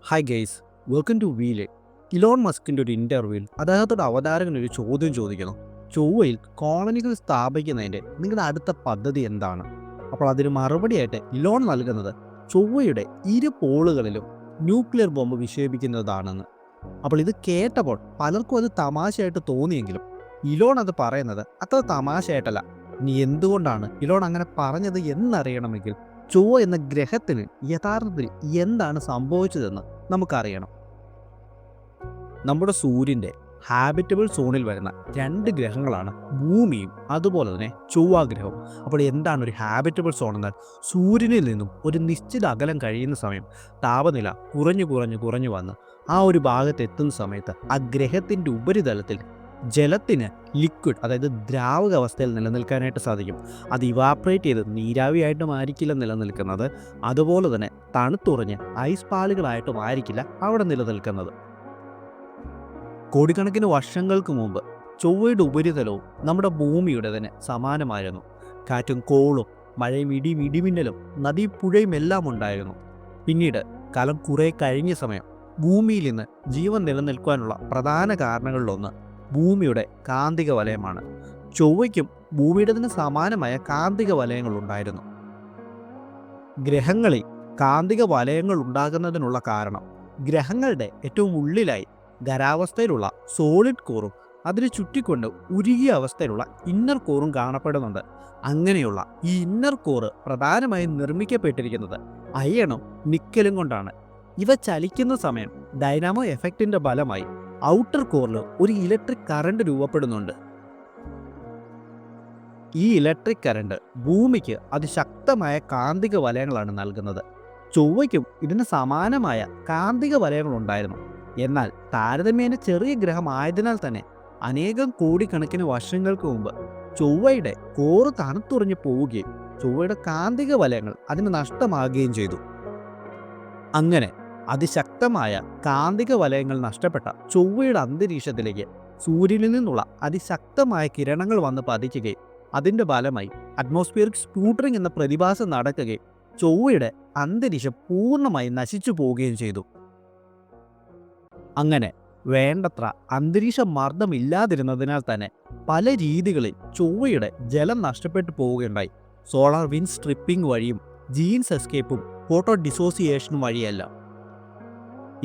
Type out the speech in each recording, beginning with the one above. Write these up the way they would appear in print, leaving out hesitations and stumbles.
Hi guys, welcome to wheel. Elon മസ്കിൻ്റെ ഒരു ഇൻ്റർവ്യൂവിൽ അദ്ദേഹത്തോട് അവതാരകൻ ഒരു ചോദ്യം ചോദിക്കുന്നു. ചൊവ്വയിൽ കോളനികൾ സ്ഥാപിക്കുന്നതിൻ്റെ നിങ്ങളുടെ അടുത്ത പദ്ധതി എന്താണ്? അപ്പോൾ അതിന് മറുപടിയായിട്ട് ഇലോൺ നൽകുന്നത് ചൊവ്വയുടെ ഇരു പോളുകളിലും ന്യൂക്ലിയർ ബോംബ് വിക്ഷേപിക്കുന്നതാണെന്ന്. അപ്പോൾ ഇത് കേട്ടപ്പോൾ പലർക്കും അത് തമാശയായിട്ട് തോന്നിയെങ്കിലും ഇലോൺ അത് പറയുന്നത് അത്ര തമാശയായിട്ടല്ല. ഇനി എന്തുകൊണ്ടാണ് ഇലോൺ അങ്ങനെ പറഞ്ഞത് എന്നറിയണമെങ്കിൽ ചൊവ്വ എന്ന ഗ്രഹത്തിന് യഥാർത്ഥത്തിൽ എന്താണ് സംഭവിച്ചതെന്ന് നമുക്കറിയണം. നമ്മുടെ സൂര്യൻ്റെ ഹാബിറ്റബിൾ സോണിൽ വരുന്ന രണ്ട് ഗ്രഹങ്ങളാണ് ഭൂമിയും അതുപോലെ തന്നെ ചൊവ്വ ഗ്രഹവും. അപ്പോൾ എന്താണ് ഒരു ഹാബിറ്റബിൾ സോൺ എന്നാൽ? സൂര്യനിൽ നിന്നും ഒരു നിശ്ചിത അകലം കഴിയുന്ന സമയം താപനില കുറഞ്ഞു കുറഞ്ഞു കുറഞ്ഞു വന്ന് ആ ഒരു ഭാഗത്ത് എത്തുന്ന സമയത്ത് ആ ഗ്രഹത്തിൻ്റെ ഉപരിതലത്തിൽ ജലത്തിന് ലിക്വിഡ്, അതായത് ദ്രാവക അവസ്ഥയിൽ നിലനിൽക്കാനായിട്ട് സാധിക്കും. അത് ഇവാപ്രേറ്റ് ചെയ്ത് നീരാവിയായിട്ടും ആയിരിക്കില്ല നിലനിൽക്കുന്നത്, അതുപോലെ തന്നെ തണുത്തുറഞ്ഞ് ഐസ് പാളികളായിട്ടും ആയിരിക്കില്ല അവിടെ നിലനിൽക്കുന്നത്. കോടിക്കണക്കിന് വർഷങ്ങൾക്ക് മുമ്പ് ചൊവ്വയുടെ ഉപരിതലവും നമ്മുടെ ഭൂമിയുടെ തന്നെ സമാനമായിരുന്നു. കാറ്റും കോളും മഴയും ഇടിമിന്നലും നദി പുഴയും എല്ലാം ഉണ്ടായിരുന്നു. പിന്നീട് കാലം കുറെ കഴിഞ്ഞ സമയം ഭൂമിയിൽ നിന്ന് ജീവൻ നിലനിൽക്കാനുള്ള പ്രധാന കാരണങ്ങളിലൊന്ന് ഭൂമിയുടെ കാന്തിക വലയമാണ്. ചൊവ്വയ്ക്കും ഭൂമിയുടെ തന്നെ സമാനമായ കാന്തിക വലയങ്ങൾ ഉണ്ടായിരുന്നു. ഗ്രഹങ്ങളിൽ കാന്തിക വലയങ്ങൾ ഉണ്ടാകുന്നതിനുള്ള കാരണം ഗ്രഹങ്ങളുടെ ഏറ്റവും ഉള്ളിലായി ഖരാവസ്ഥയിലുള്ള സോളിഡ് കോറും അതിനെ ചുറ്റിക്കൊണ്ട് ഉരുകിയ അവസ്ഥയിലുള്ള ഇന്നർ കോറും കാണപ്പെടുന്നുണ്ട്. അങ്ങനെയുള്ള ഈ ഇന്നർ കോറ് പ്രധാനമായും നിർമ്മിക്കപ്പെട്ടിരിക്കുന്നത് അയണും നിക്കലും കൊണ്ടാണ്. ഇവ ചലിക്കുന്ന സമയം ഡൈനാമോ എഫക്റ്റിന്റെ ഫലമായി ഔട്ടർ കോറിൽ ഒരു ഇലക്ട്രിക് കറണ്ട് രൂപപ്പെടുന്നുണ്ട്. ഈ ഇലക്ട്രിക് കറണ്ട് ഭൂമിക്ക് അതിശക്തമായ കാന്തിക വലയങ്ങളാണ് നൽകുന്നത്. ചൊവ്വയ്ക്കും ഇതിന് സമാനമായ കാന്തിക വലയങ്ങൾ ഉണ്ടായിരുന്നു. എന്നാൽ താരതമ്യേന ചെറിയ ഗ്രഹമായതിനാൽ തന്നെ അനേകം കോടിക്കണക്കിന് വർഷങ്ങൾക്ക് മുമ്പ് ചൊവ്വയുടെ കോറ് തണുത്തുറഞ്ഞു പോവുകയും ചൊവ്വയുടെ കാന്തിക വലയങ്ങൾ അതിന് നഷ്ടമാകുകയും ചെയ്തു. അങ്ങനെ അതിശക്തമായ കാന്തിക വലയങ്ങൾ നഷ്ടപ്പെട്ട ചൊവ്വയുടെ അന്തരീക്ഷത്തിലേക്ക് സൂര്യനിൽ നിന്നുള്ള അതിശക്തമായ കിരണങ്ങൾ വന്ന് പതിക്കുകയും അതിൻ്റെ ഫലമായി അറ്റ്മോസ്ഫിയറിക് സ്പ്യൂട്ടറിംഗ് എന്ന പ്രതിഭാസം നടക്കുകയും ചൊവ്വയുടെ അന്തരീക്ഷം പൂർണ്ണമായി നശിച്ചു പോവുകയും ചെയ്തു. അങ്ങനെ വേണ്ടത്ര അന്തരീക്ഷ മർദ്ദമില്ലാതിരുന്നതിനാൽ തന്നെ പല രീതികളിൽ ചൊവ്വയുടെ ജലം നഷ്ടപ്പെട്ടു പോവുകയുണ്ടായി. സോളാർ വിൻഡ് സ്ട്രിപ്പിംഗ് വഴിയും ജീൻസ് എസ്കേപ്പും ഫോട്ടോ ഡിസോസിയേഷനും വഴിയെല്ലാം.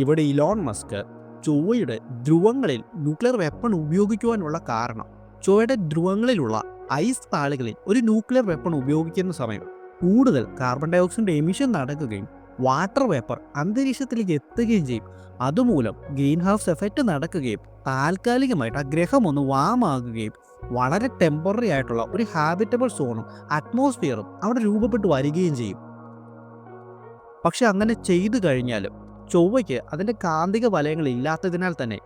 ഇവിടെ ഇലോൺ മസ്ക് ചൊവ്വയുടെ ധ്രുവങ്ങളിൽ ന്യൂക്ലിയർ വെപ്പൺ ഉപയോഗിക്കുവാനുള്ള കാരണം ചൊവ്വയുടെ ധ്രുവങ്ങളിലുള്ള ഐസ് പാളികളിൽ ഒരു ന്യൂക്ലിയർ വെപ്പൺ ഉപയോഗിക്കുന്ന സമയം കൂടുതൽ കാർബൺ ഡൈ ഓക്സൈഡ് എമിഷൻ നടക്കുകയും വാട്ടർ വേപ്പർ അന്തരീക്ഷത്തിലേക്ക് എത്തുകയും ചെയ്യും. അതുമൂലം ഗ്രീൻ ഹൗസ് എഫക്റ്റ് നടക്കുകയും താൽക്കാലികമായിട്ട് ആ ഗ്രഹം ഒന്ന് വാമാകുകയും വളരെ ടെമ്പററി ആയിട്ടുള്ള ഒരു ഹാബിറ്റബിൾ സോണും അറ്റ്മോസ്ഫിയറും അവിടെ രൂപപ്പെട്ടു വരികയും ചെയ്യും. പക്ഷെ അങ്ങനെ ചെയ്തു കഴിഞ്ഞാലും ചൊവ്വയ്ക്ക് അതിൻ്റെ കാന്തിക വലയങ്ങൾ ഇല്ലാത്തതിനാൽ തന്നെ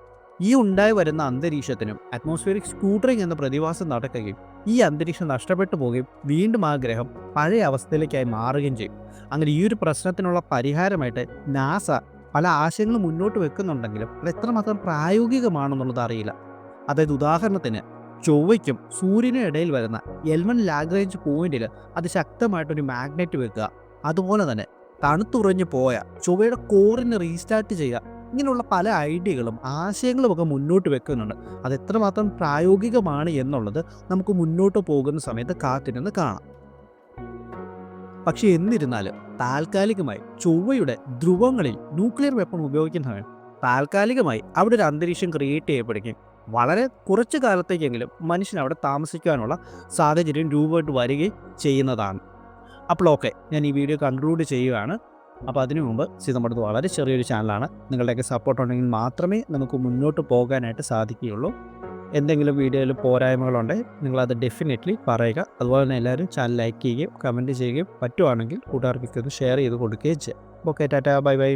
ഈ ഉണ്ടായി വരുന്ന അന്തരീക്ഷത്തിനും അറ്റ്മോസ്ഫിയറിക് സ്കൂട്ടറിംഗ് എന്ന പ്രതിഭാസം നടക്കുകയും ഈ അന്തരീക്ഷം നഷ്ടപ്പെട്ടു പോവുകയും വീണ്ടും ആ ഗ്രഹം പഴയ അവസ്ഥയിലേക്കായി മാറുകയും ചെയ്യും. അങ്ങനെ ഈ ഒരു പ്രശ്നത്തിനുള്ള പരിഹാരമായിട്ട് നാസ പല ആശയങ്ങളും മുന്നോട്ട് വെക്കുന്നുണ്ടെങ്കിലും അത് എത്രമാത്രം പ്രായോഗികമാണെന്നുള്ളത് അറിയില്ല. അതായത് ഉദാഹരണത്തിന് ചൊവ്വയ്ക്കും സൂര്യനും ഇടയിൽ വരുന്ന L1 ലാഗ്രാഞ്ച് പോയിന്റിൽ അതിശക്തമായിട്ടൊരു മാഗ്നറ്റ് വെക്കുക, അതുപോലെ തന്നെ തണുത്തുറഞ്ഞു പോയ ചൊവ്വയുടെ കോറിനെ റീസ്റ്റാർട്ട് ചെയ്യുക, ഇങ്ങനെയുള്ള പല ഐഡിയകളും ആശയങ്ങളും ഒക്കെ മുന്നോട്ട് വെക്കുന്നുണ്ട്. അത് എത്രമാത്രം പ്രായോഗികമാണ് എന്നുള്ളത് നമുക്ക് മുന്നോട്ട് പോകുന്ന സമയത്ത് കാത്തിരുന്ന് കാണാം. പക്ഷെ എന്നിരുന്നാലും താൽക്കാലികമായി ചൊവ്വയുടെ ധ്രുവങ്ങളിൽ ന്യൂക്ലിയർ വെപ്പൺ ഉപയോഗിക്കുന്ന സമയം താൽക്കാലികമായി അവിടെ ഒരു അന്തരീക്ഷം ക്രിയേറ്റ് ചെയ്യപ്പെടുകയും വളരെ കുറച്ചു കാലത്തേക്കെങ്കിലും മനുഷ്യൻ അവിടെ താമസിക്കാനുള്ള സാഹചര്യം രൂപമായിട്ട് വരികയും ചെയ്യുന്നതാണ്. അപ്പോൾ ഓക്കെ, ഞാൻ ഈ വീഡിയോ കൺക്ലൂഡ് ചെയ്യുകയാണ്. അപ്പോൾ അതിനു മുമ്പ് നമ്മുടെ വളരെ ചെറിയൊരു ചാനലാണ്. നിങ്ങളുടെയൊക്കെ സപ്പോർട്ട് ഉണ്ടെങ്കിൽ മാത്രമേ നമുക്ക് മുന്നോട്ട് പോകാനായിട്ട് സാധിക്കുകയുള്ളൂ. എന്തെങ്കിലും വീഡിയോയിൽ പോരായ്മകളുണ്ടെങ്കിൽ നിങ്ങളത് ഡെഫിനറ്റ്ലി പറയുക. അതുപോലെ തന്നെ എല്ലാവരും ചാനൽ ലൈക്ക് ചെയ്യുകയും കമൻറ്റ് ചെയ്യുകയും പറ്റുവാണെങ്കിൽ കൂട്ടുകാർക്കൊക്കെ ഒന്ന് ഷെയർ ചെയ്ത് കൊടുക്കുകയും ചെയ്യാം. Okay, Tata, bye bye.